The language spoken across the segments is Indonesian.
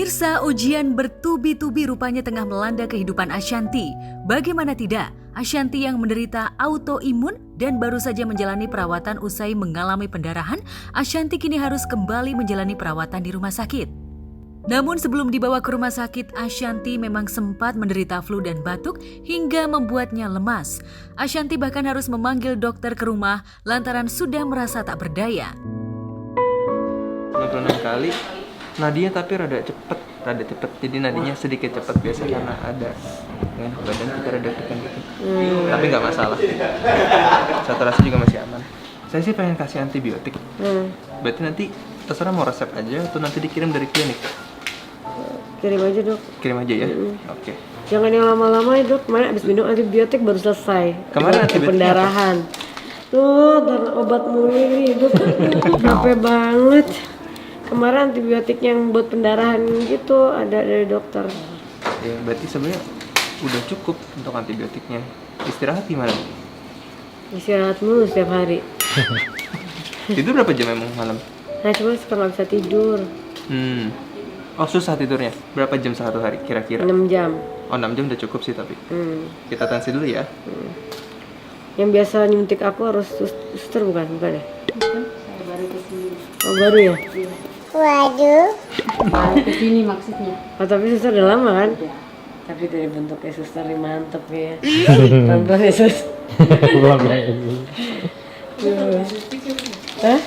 Pemirsa, ujian bertubi-tubi rupanya tengah melanda kehidupan Ashanti. Bagaimana tidak, Ashanti yang menderita autoimun dan baru saja menjalani perawatan usai mengalami pendarahan, Ashanti kini harus kembali menjalani perawatan di rumah sakit. Namun sebelum dibawa ke rumah sakit, Ashanti memang sempat menderita flu dan batuk hingga membuatnya lemas. Ashanti bahkan harus memanggil dokter ke rumah lantaran sudah merasa tak berdaya. 96 kali nadinya tapi rada cepet, jadi nadinya sedikit cepet biasa karena ada badan kita rada tekan gitu. Tapi nggak masalah, saturasi juga masih aman. Saya sih pengen kasih antibiotik. Berarti nanti terserah mau resep aja atau nanti dikirim dari klinik. Kirim aja dok. Kirim aja ya. Oke. Jangan yang lama-lama ya dok, kemarin abis minum antibiotik baru selesai. Kemarin antibiotik pendarahan. Tuh, dan obat mulu ini dok, capek banget. Kemarin antibiotik yang buat pendarahan gitu ada dari dokter. Ya, berarti sebenarnya udah cukup untuk antibiotiknya. Istirahat gimana? Istirahat mulu setiap hari. Tidur berapa jam emang malam? Nah cuma sekarang nggak bisa tidur. Oh susah tidurnya? Berapa jam satu hari kira-kira? 6 jam. Oh 6 jam udah cukup sih tapi. Kita tensi dulu ya. Yang biasa nyuntik aku harus suster bukan ya? Oh baru ya? Waduh. Baru kesini maksudnya. Oh tapi suster udah lama kan? Ya. Tapi dari bentuknya suster ini mantep ya. Pelan-pelan ya sus. Hah?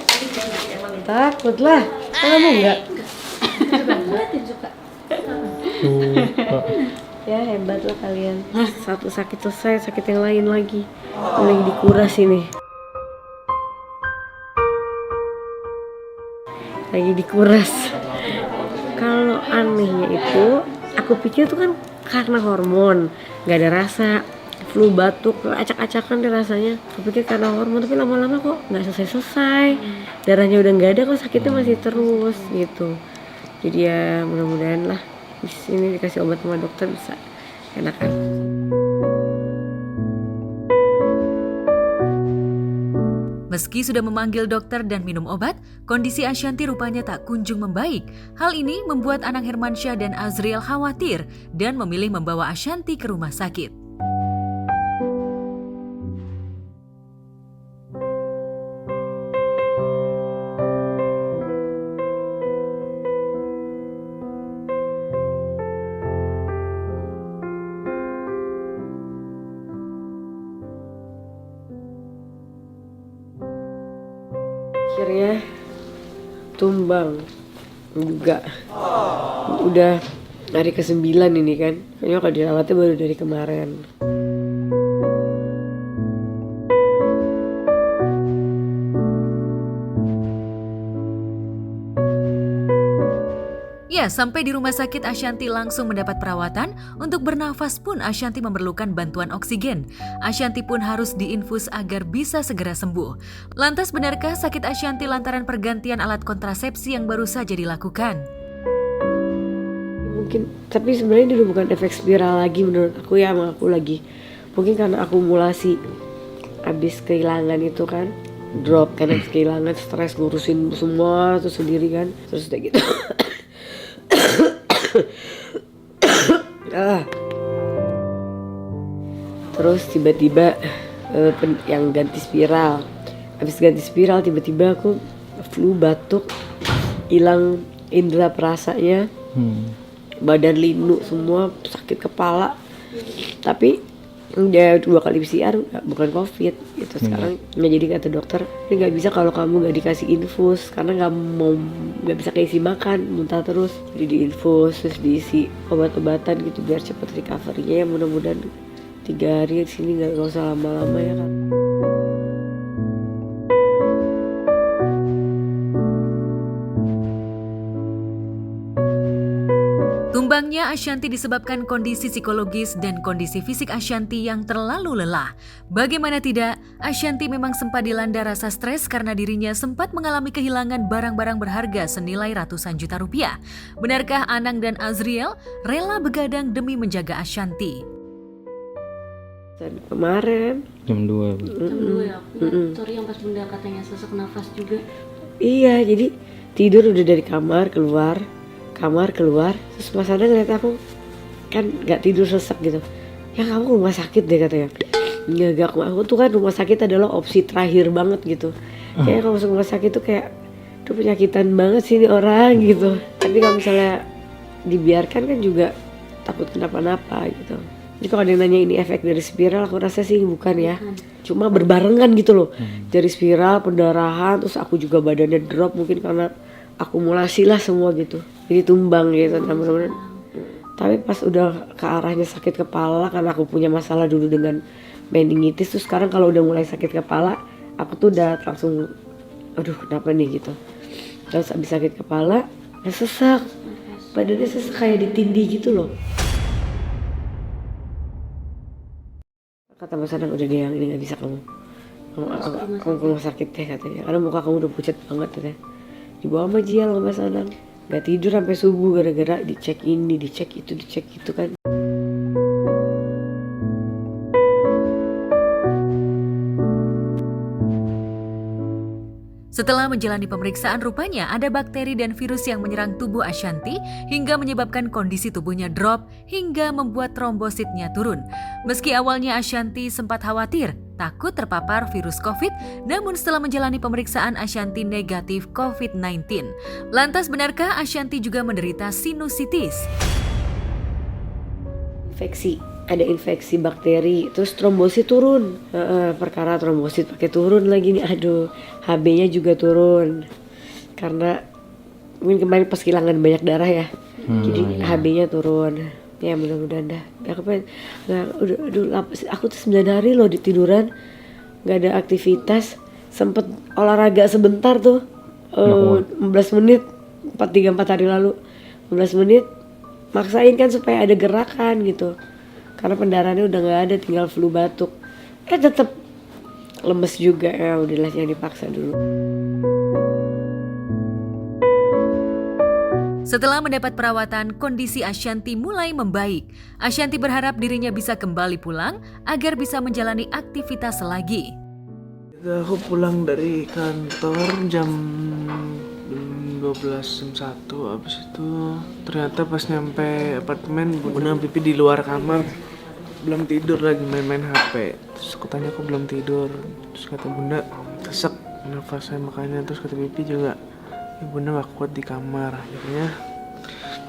Takut lah. Kamu enggak? Ya hebat lah kalian. Satu sakit selesai, sakit yang lain lagi. Lagi dikuras ini. Lagi dikuras. Kalau anehnya itu, aku pikir itu kan karena hormon, nggak ada rasa, flu, batuk, acak-acakan deh rasanya. Aku pikir karena hormon, tapi lama-lama kok nggak selesai-selesai. Darahnya udah nggak ada, kok sakitnya masih terus gitu. Jadi ya mudah-mudahan lah di sini dikasih obat sama dokter bisa enakan. Meski sudah memanggil dokter dan minum obat, kondisi Ashanti rupanya tak kunjung membaik. Hal ini membuat Anang Hermansyah dan Azriel khawatir dan memilih membawa Ashanti ke rumah sakit. Akhirnya tumbang juga. Udah hari ke-9 ini kan. Kayaknya kalau dirawatnya baru dari kemarin. Ya, sampai di rumah sakit Ashanti langsung mendapat perawatan. Untuk bernafas pun Ashanti memerlukan bantuan oksigen. Ashanti pun harus diinfus agar bisa segera sembuh. Lantas benarkah sakit Ashanti lantaran pergantian alat kontrasepsi yang baru saja dilakukan? Mungkin, tapi sebenarnya itu bukan efek spiral lagi menurut aku ya, sama aku lagi. Mungkin karena akumulasi abis kehilangan itu kan, drop karena abis kehilangan, stres ngurusin semua terus sendiri kan, terus udah gitu. Terus tiba-tiba yang ganti spiral. Habis ganti spiral tiba-tiba aku flu, batuk, hilang indera perasanya, badan linu semua, sakit kepala. Tapi udah 2 kali PCR bukan COVID gitu sekarang. Nah jadi kata dokter ini nggak bisa kalau kamu nggak dikasih infus karena nggak bisa keisi makan, muntah terus. Jadi diinfus terus diisi obat-obatan gitu biar cepet recovery-nya ya, mudah-mudahan 3 hari di sini nggak usah lama-lama ya kan. Tumbangnya Ashanti disebabkan kondisi psikologis dan kondisi fisik Ashanti yang terlalu lelah. Bagaimana tidak, Ashanti memang sempat dilanda rasa stres karena dirinya sempat mengalami kehilangan barang-barang berharga senilai ratusan juta rupiah. Benarkah Anang dan Azriel rela begadang demi menjaga Ashanti? Dan kemarin Jam 2 ya, sorry yang pas bunda katanya sesak nafas juga. iya, jadi tidur udah dari kamar keluar kamar keluar, terus Mas Anang ngeliat aku kan nggak tidur sesek gitu. Ya kamu ke rumah sakit deh katanya. Enggak, aku tuh kan rumah sakit adalah opsi terakhir banget gitu. Kayak kalau masuk rumah sakit tuh kayak tuh penyakitan banget sih ini orang gitu. Tapi kalau misalnya dibiarkan kan juga takut kenapa-napa gitu. Jadi kalau ada yang nanya ini efek dari spiral, aku rasa sih bukan ya. Cuma berbarengan gitu loh. Dari spiral, pendarahan, terus aku juga badannya drop mungkin karena akumulasi lah semua gitu. Jadi tumbang gitu. Nah, bener-bener. Tapi pas udah ke arahnya sakit kepala, karena aku punya masalah dulu dengan meningitis, terus sekarang kalau udah mulai sakit kepala, aku tuh udah langsung, aduh kenapa nih gitu. Terus abis sakit kepala, ya sesak, badannya sesak kayak ditindih gitu loh. Kata Mas Anang, udah deh yang ini gak bisa kamu ke rumah sakit deh katanya, karena muka kamu udah pucat banget katanya. Dibawa sama Jial sama Mas Anang, gak tidur sampai subuh gara-gara dicek ini, dicek itu kan. Setelah menjalani pemeriksaan, rupanya ada bakteri dan virus yang menyerang tubuh Ashanti hingga menyebabkan kondisi tubuhnya drop hingga membuat trombositnya turun. Meski awalnya Ashanti sempat khawatir, takut terpapar virus COVID, namun setelah menjalani pemeriksaan Ashanti negatif COVID-19. Lantas benarkah Ashanti juga menderita sinusitis? Ada infeksi bakteri, terus trombosit turun. Perkara trombosit pakai turun lagi nih, aduh, HB-nya juga turun. Karena mungkin kemarin pas kehilangan banyak darah ya, jadi HB-nya turun. Ya mudah-mudahan dah. Aku tuh 9 hari loh di tiduran, nggak ada aktivitas, sempet olahraga sebentar tuh, 15 menit, 4 hari lalu, 15 menit, maksain kan supaya ada gerakan gitu. Karena pendarahannya udah gak ada, tinggal flu batuk. Tetep lemes juga, ya udahlah jangan dipaksa dulu. Setelah mendapat perawatan, kondisi Ashanti mulai membaik. Ashanti berharap dirinya bisa kembali pulang agar bisa menjalani aktivitas lagi. Aku pulang dari kantor jam 12 jam 1, abis itu ternyata pas nyampe apartemen Bunda pipi di luar kamar, belum tidur lagi main-main HP. Terus aku tanya kok belum tidur, terus kata Bunda sesek nafas saya makanya, terus kata pipi juga ya Bunda gak kuat di kamar, akhirnya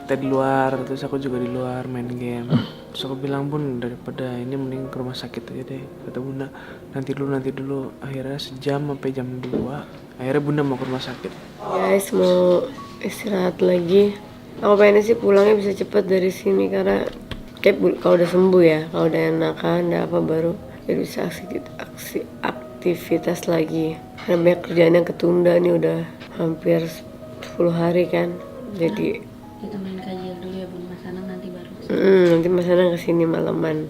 kita di luar, terus aku juga di luar main game. Terus aku bilang Bun daripada ini mending ke rumah sakit aja deh, kata Bunda nanti dulu. Akhirnya sejam sampai jam 2 akhirnya Bunda mau ke rumah sakit. Guys, mau istirahat lagi. Aku pengennya sih pulangnya bisa cepat dari sini karena kayak kalau udah sembuh ya, kalau udah enakan, udah apa baru jadi bisa aktivitas lagi. Karena banyak kerjaan yang ketunda nih udah hampir 10 hari kan. Jadi Kita main kajian dulu ya Bun, Mas Anang nanti baru. nanti Mas Anang kesini malaman.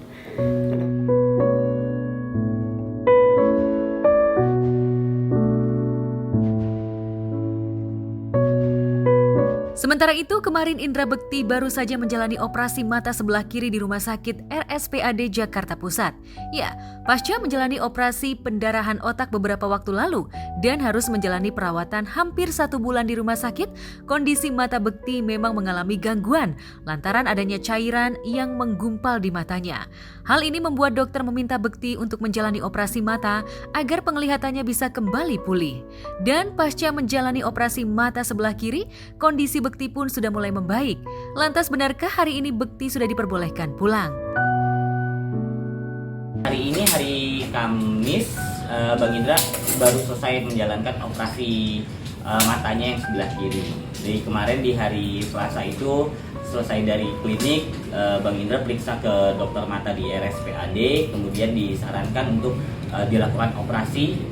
Sementara itu, kemarin Indra Bekti baru saja menjalani operasi mata sebelah kiri di Rumah Sakit RSPAD Jakarta Pusat. Ya, pasca menjalani operasi pendarahan otak beberapa waktu lalu dan harus menjalani perawatan hampir 1 bulan di rumah sakit, kondisi mata Bekti memang mengalami gangguan lantaran adanya cairan yang menggumpal di matanya. Hal ini membuat dokter meminta Bekti untuk menjalani operasi mata agar penglihatannya bisa kembali pulih. Dan pasca menjalani operasi mata sebelah kiri, kondisi Bekti pun sudah mulai membaik. Lantas benarkah hari ini Bekti sudah diperbolehkan pulang? Hari ini hari Kamis, Bang Indra baru selesai menjalankan operasi matanya yang sebelah kiri. Jadi kemarin di hari Selasa itu selesai dari klinik, Bang Indra periksa ke dokter mata di RSPAD, kemudian disarankan untuk dilakukan operasi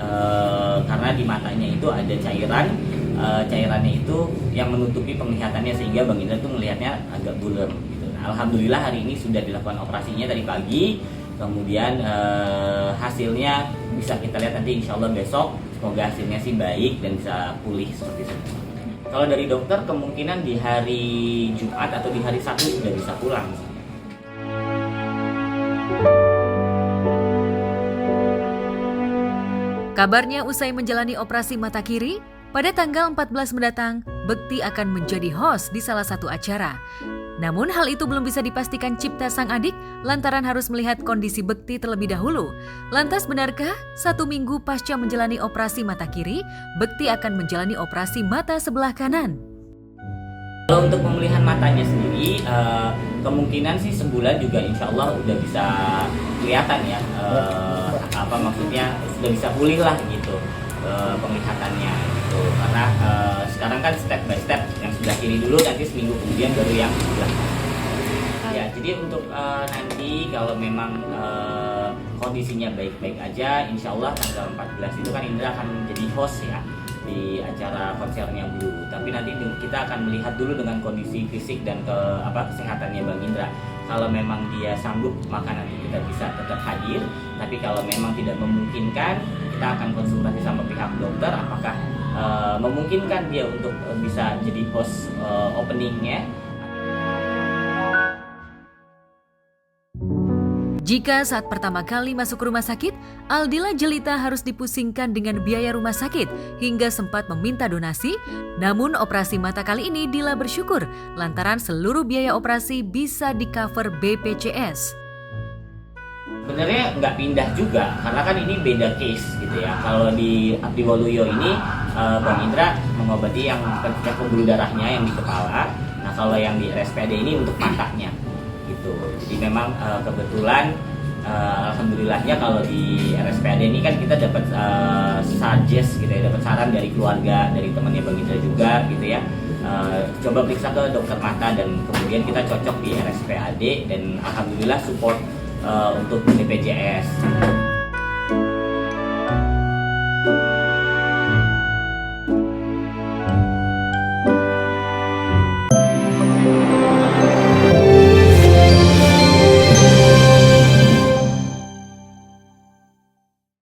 karena di matanya itu ada cairannya itu yang menutupi penglihatannya sehingga Bang Indra tuh melihatnya agak buram gitu. Nah, alhamdulillah hari ini sudah dilakukan operasinya tadi pagi. Kemudian hasilnya bisa kita lihat nanti insya Allah besok. Semoga hasilnya sih baik dan bisa pulih seperti itu. Kalau dari dokter kemungkinan di hari Jumat atau di hari Sabtu sudah bisa pulang. Kabarnya usai menjalani operasi mata kiri, pada tanggal 14 mendatang, Bekti akan menjadi host di salah satu acara. Namun hal itu belum bisa dipastikan Cipta sang adik lantaran harus melihat kondisi Bekti terlebih dahulu. Lantas benarkah 1 minggu pasca menjalani operasi mata kiri, Bekti akan menjalani operasi mata sebelah kanan? Kalau untuk pemulihan matanya sendiri, kemungkinan sih sebulan juga insya Allah udah bisa kelihatan ya, maksudnya sudah bisa pulih lah gitu penglihatannya gitu. Karena sekarang kan step by step, yang sebelah kiri dulu, nanti seminggu kemudian baru yang sebelah kanan. Ya, jadi untuk nanti kalau memang kondisinya baik-baik aja, insya Allah tanggal 14 itu kan Indra akan menjadi host ya di acara konsernya Blue. Tapi nanti kita akan melihat dulu dengan kondisi fisik dan kesehatannya Bang Indra. Kalau memang dia sanggup, maka nanti kita bisa tetap hadir. Tapi kalau memang tidak memungkinkan, kita akan konsultasi sama pihak dokter apakah memungkinkan dia untuk bisa jadi host openingnya. Jika saat pertama kali masuk rumah sakit, Aldila jelita harus dipusingkan dengan biaya rumah sakit hingga sempat meminta donasi. Namun operasi mata kali ini Dila bersyukur lantaran seluruh biaya operasi bisa di-cover BPJS. Sebenarnya nggak pindah juga, karena kan ini beda case gitu ya. Kalau di Abdi Waluyo ini Bang Indra mengobati yang pembuluh darahnya yang di kepala. Nah kalau yang di RSPAD ini untuk matanya gitu. Jadi memang kebetulan alhamdulillahnya kalau di RSPAD ini kan kita dapat suggest gitu ya, dapat saran dari keluarga, dari temannya Bang Indra juga gitu ya. Coba periksa ke dokter mata dan kemudian kita cocok di RSPAD dan alhamdulillah support untuk BPJS.